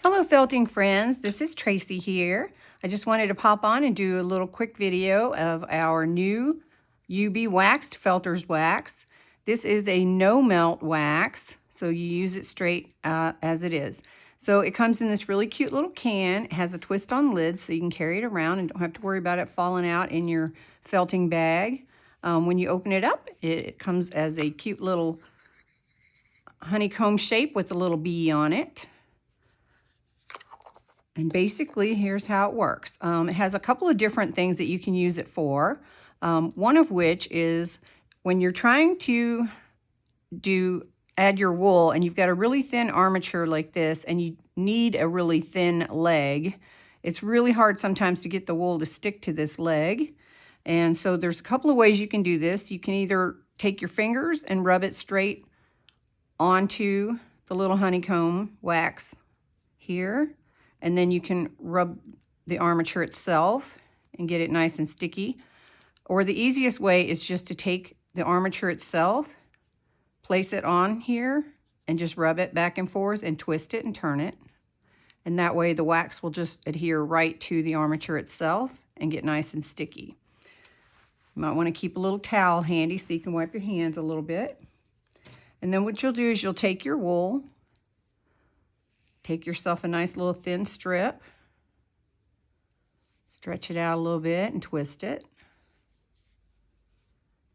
Hello felting friends, this is Tracy here. I just wanted to pop on and do a little quick video of our new UB waxed felter's wax. This is a no melt wax, so you use it straight as it is. So it comes in this really cute little can. It has a twist on lid so you can carry it around and don't have to worry about it falling out in your felting bag. When you open it up, it comes as a cute little honeycomb shape with a little bee on it. And basically, here's how it works. It has a couple of different things that you can use it for. One of which is when you're trying to add your wool and you've got a really thin armature like this and you need a really thin leg, it's really hard sometimes to get the wool to stick to this leg. And so there's a couple of ways you can do this. You can either take your fingers and rub it straight onto the little honeycomb wax here. And then you can rub the armature itself and get it nice and sticky. Or the easiest way is just to take the armature itself, place it on here, and just rub it back and forth and twist it and turn it. And that way the wax will just adhere right to the armature itself and get nice and sticky. You might want to keep a little towel handy so you can wipe your hands a little bit. And then what you'll do is you'll take your wool, take yourself a nice little thin strip, stretch it out a little bit and twist it.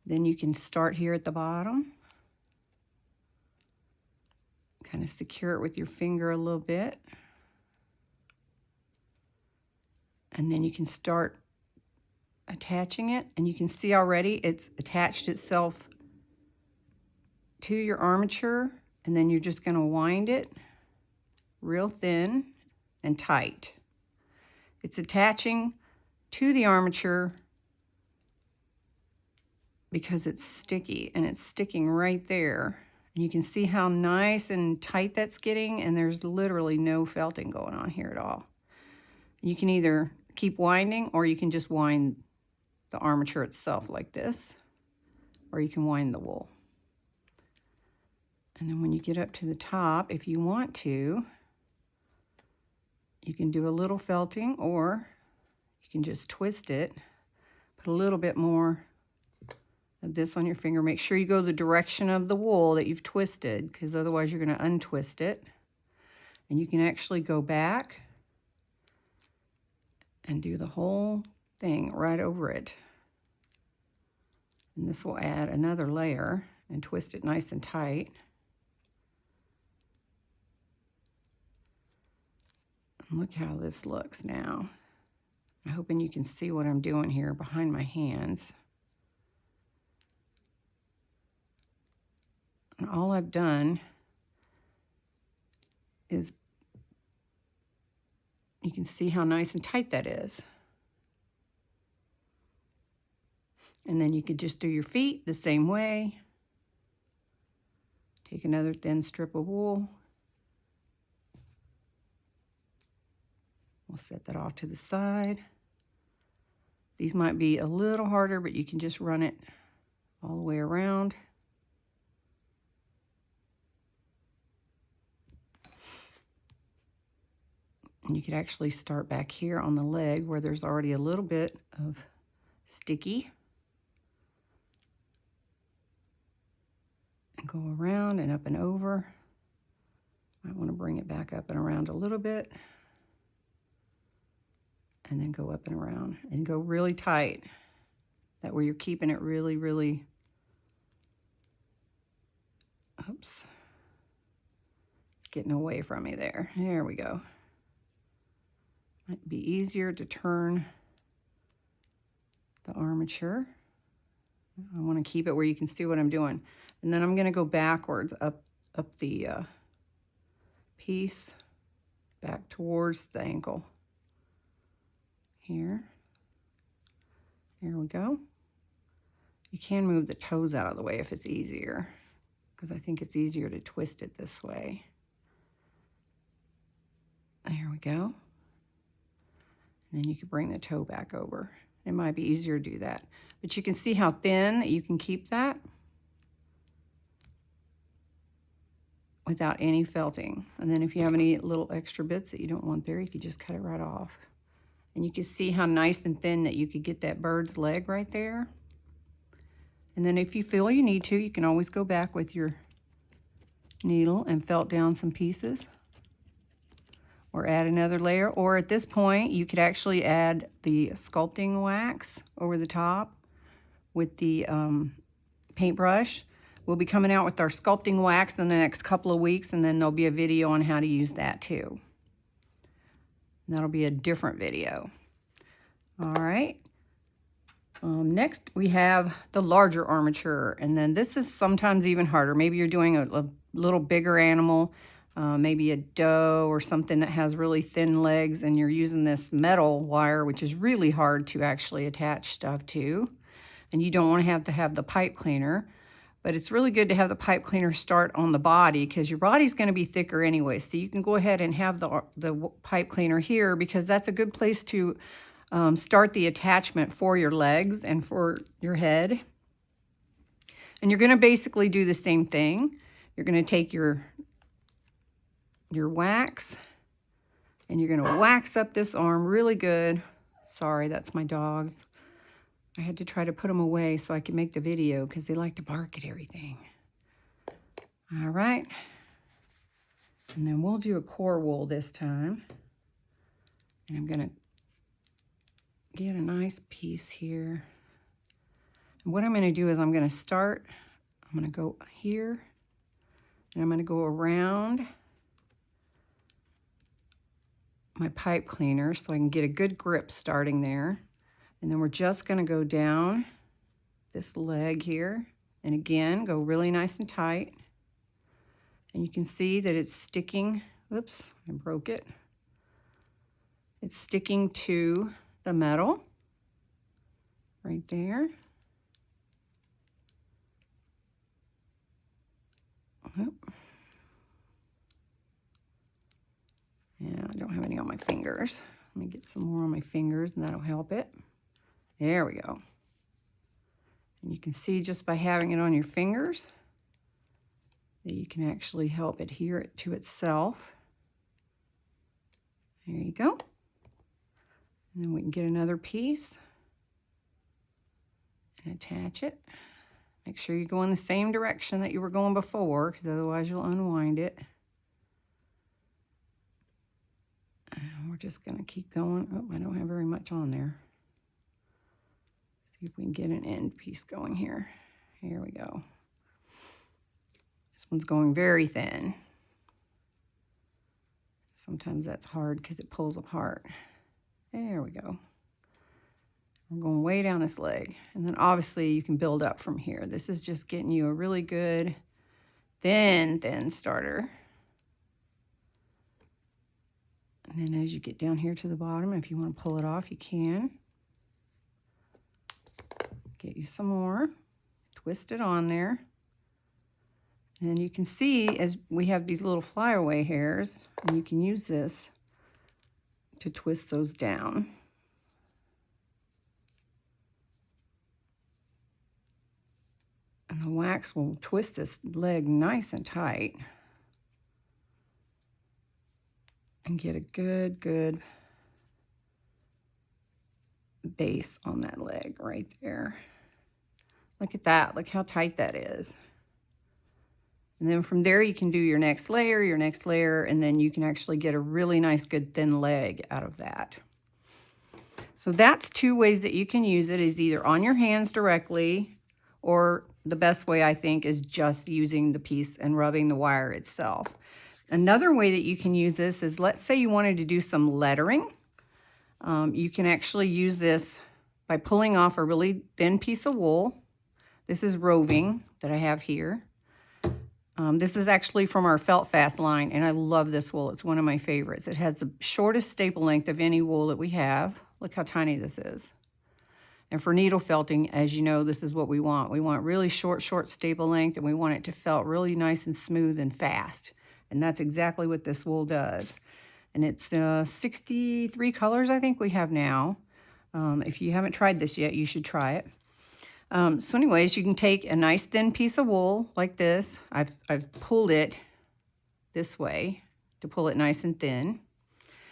Then you can start here at the bottom. Kind of secure it with your finger a little bit. And then you can start attaching it. And you can see already it's attached itself to your armature. And then you're just going to wind it real thin and tight. It's attaching to the armature because it's sticky and it's sticking right there. And you can see how nice and tight that's getting, and there's literally no felting going on here at all. You can either keep winding or you can just wind the armature itself like this, or you can wind the wool. And then when you get up to the top, if you want to, you can do a little felting, or you can just twist it, put a little bit more of this on your finger. Make sure you go the direction of the wool that you've twisted, because otherwise you're going to untwist it. And you can actually go back and do the whole thing right over it. And this will add another layer and twist it nice and tight. And look how this looks now. I'm hoping you can see what I'm doing here behind my hands. And all I've done is, you can see how nice and tight that is. And then you could just do your feet the same way. Take another thin strip of wool. We'll set that off to the side. These might be a little harder, but you can just run it all the way around. And you could actually start back here on the leg where there's already a little bit of sticky. And go around and up and over. Might want to bring it back up and around a little bit. And then go up and around. And go really tight. That way you're keeping it really, really... Oops. It's getting away from me there. There we go. Might be easier to turn the armature. I want to keep it where you can see what I'm doing. And then I'm going to go backwards up the piece back towards the ankle. Here we go. You can move the toes out of the way if it's easier, because I think it's easier to twist it this way. There we go. And then you can bring the toe back over. It might be easier to do that. But you can see how thin you can keep that without any felting. And then if you have any little extra bits that you don't want there, you could just cut it right off. And you can see how nice and thin that you could get that bird's leg right there. And then if you feel you need to, you can always go back with your needle and felt down some pieces or add another layer. Or at this point, you could actually add the sculpting wax over the top with the paintbrush. We'll be coming out with our sculpting wax in the next couple of weeks, and then there'll be a video on how to use that too. And that'll be a different video. All right. Next, we have the larger armature, and then this is sometimes even harder. Maybe you're doing a little bigger animal, maybe a doe or something that has really thin legs, and you're using this metal wire, which is really hard to actually attach stuff to. And you don't want to have the pipe cleaner, but it's really good to have the pipe cleaner start on the body because your body's going to be thicker anyway. So you can go ahead and have the pipe cleaner here because that's a good place to start the attachment for your legs and for your head. And you're going to basically do the same thing. You're going to take your wax and you're going to wax up this arm really good. Sorry, that's my dogs. I had to try to put them away so I could make the video because they like to bark at everything. All right. And then we'll do a core wool this time. And I'm going to get a nice piece here. And what I'm going to do is I'm going to go here, and I'm going to go around my pipe cleaner so I can get a good grip starting there. And then we're just going to go down this leg here. And again, go really nice and tight. And you can see that it's sticking. Oops, I broke it. It's sticking to the metal right there. Oh. Yeah, I don't have any on my fingers. Let me get some more on my fingers and that'll help it. There we go. And you can see just by having it on your fingers that you can actually help adhere it to itself. There you go. And then we can get another piece and attach it. Make sure you go in the same direction that you were going before, because otherwise you'll unwind it. And we're just going to keep going. Oh, I don't have very much on there. See if we can get an end piece going here. Here we go. This one's going very thin. Sometimes that's hard because it pulls apart. There we go. We're going way down this leg. And then obviously you can build up from here. This is just getting you a really good thin starter. And then as you get down here to the bottom, if you want to pull it off, you can. Get you some more, twist it on there. And you can see as we have these little flyaway hairs, and you can use this to twist those down. And the wax will twist this leg nice and tight and get a good base on that leg right there. Look at that. Look how tight that is. And then from there you can do your next layer, and then you can actually get a really nice good thin leg out of that. So that's two ways that you can use it, is either on your hands directly, or the best way I think is just using the piece and rubbing the wire itself. Another way that you can use this is, let's say you wanted to do some lettering. You can actually use this by pulling off a really thin piece of wool. This is roving that I have here. This is actually from our Felt Fast line, and I love this wool. It's one of my favorites. It has the shortest staple length of any wool that we have. Look how tiny this is. And for needle felting, as you know, this is what we want. We want really short staple length, and we want it to felt really nice and smooth and fast. And that's exactly what this wool does. And it's 63 colors, I think we have now. If you haven't tried this yet, you should try it. So anyways, you can take a nice thin piece of wool like this. I've pulled it this way to pull it nice and thin.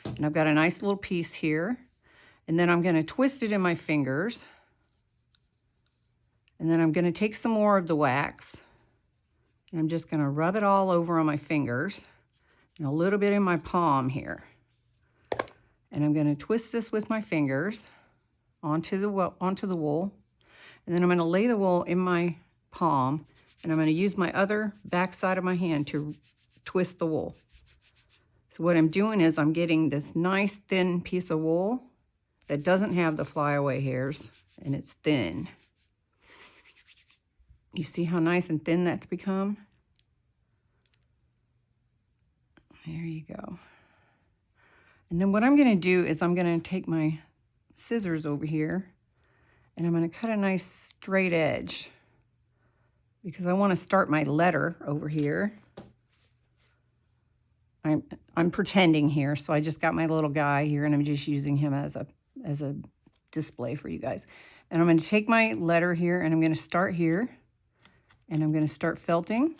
And I've got a nice little piece here. And then I'm going to twist it in my fingers. And then I'm going to take some more of the wax. And I'm just going to rub it all over on my fingers. And a little bit in my palm here. And I'm going to twist this with my fingers onto the wool. And then I'm going to lay the wool in my palm. And I'm going to use my other back side of my hand to twist the wool. So what I'm doing is I'm getting this nice thin piece of wool that doesn't have the flyaway hairs, and it's thin. You see how nice and thin that's become? There you go. And then what I'm going to do is I'm going to take my scissors over here, and I'm going to cut a nice straight edge because I want to start my letter over here. I'm pretending here, so I just got my little guy here, and I'm just using him as a display for you guys. And I'm going to take my letter here, and I'm going to start here, and I'm going to start felting.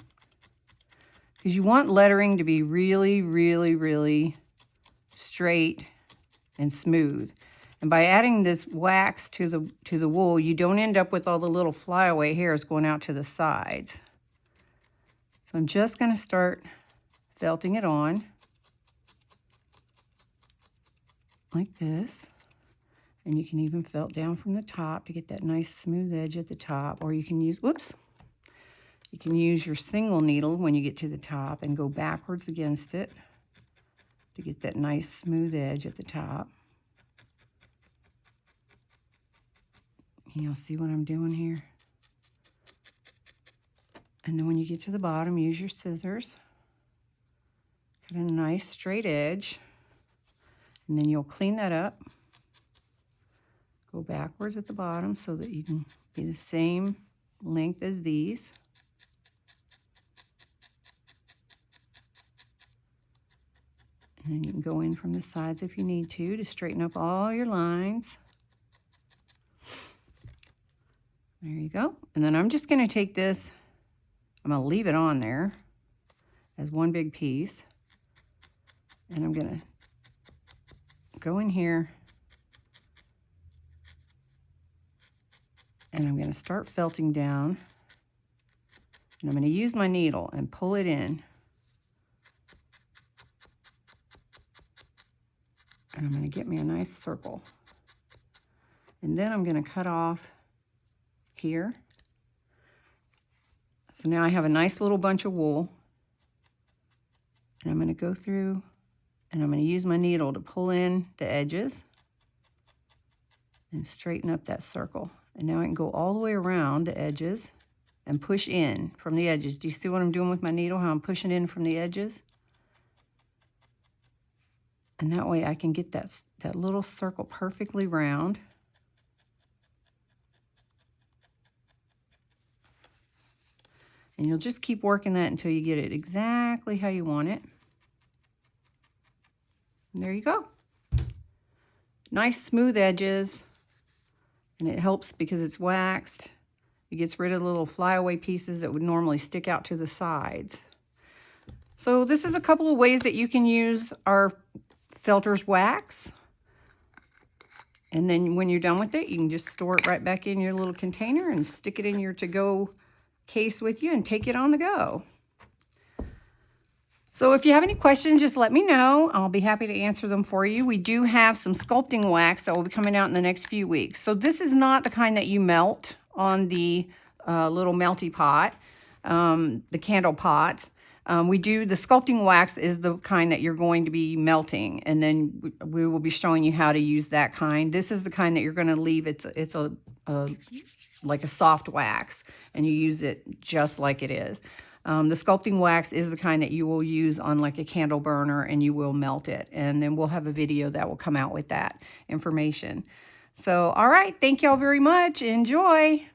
Because you want lettering to be really, really, really straight and smooth. And by adding this wax to the wool, you don't end up with all the little flyaway hairs going out to the sides. So I'm just going to start felting it on like this. And you can even felt down from the top to get that nice smooth edge at the top. Or you can use, you can use your single needle when you get to the top and go backwards against it to get that nice smooth edge at the top. You'll see what I'm doing here. And then when you get to the bottom, use your scissors. Cut a nice straight edge. And then you'll clean that up. Go backwards at the bottom so that you can be the same length as these. And then you can go in from the sides if you need to straighten up all your lines. There you go. And then I'm just going to take this, I'm going to leave it on there as one big piece. And I'm going to go in here and I'm going to start felting down. And I'm going to use my needle and pull it in. And I'm going to get me a nice circle. And then I'm going to cut off here. So now I have a nice little bunch of wool. And I'm going to go through and I'm going to use my needle to pull in the edges and straighten up that circle. And now I can go all the way around the edges and push in from the edges. Do you see what I'm doing with my needle, how I'm pushing in from the edges? And that way I can get that little circle perfectly round. And you'll just keep working that until you get it exactly how you want it. And there you go. Nice smooth edges. And it helps because it's waxed. It gets rid of the little flyaway pieces that would normally stick out to the sides. So this is a couple of ways that you can use our Felter's wax. And then when you're done with it, you can just store it right back in your little container and stick it in your to-go case with you and take it on the go. So if you have any questions, just let me know. I'll be happy to answer them for you. We do have some sculpting wax that will be coming out in the next few weeks. So this is not the kind that you melt on the little melty pot, the candle pots. We do, the sculpting wax is the kind that you're going to be melting, and then we will be showing you how to use that kind. This is the kind that you're going to leave. It's like a soft wax, and you use it just like it is. The sculpting wax is the kind that you will use on like a candle burner, and you will melt it. And then we'll have a video that will come out with that information. So, all right, thank y'all very much. Enjoy.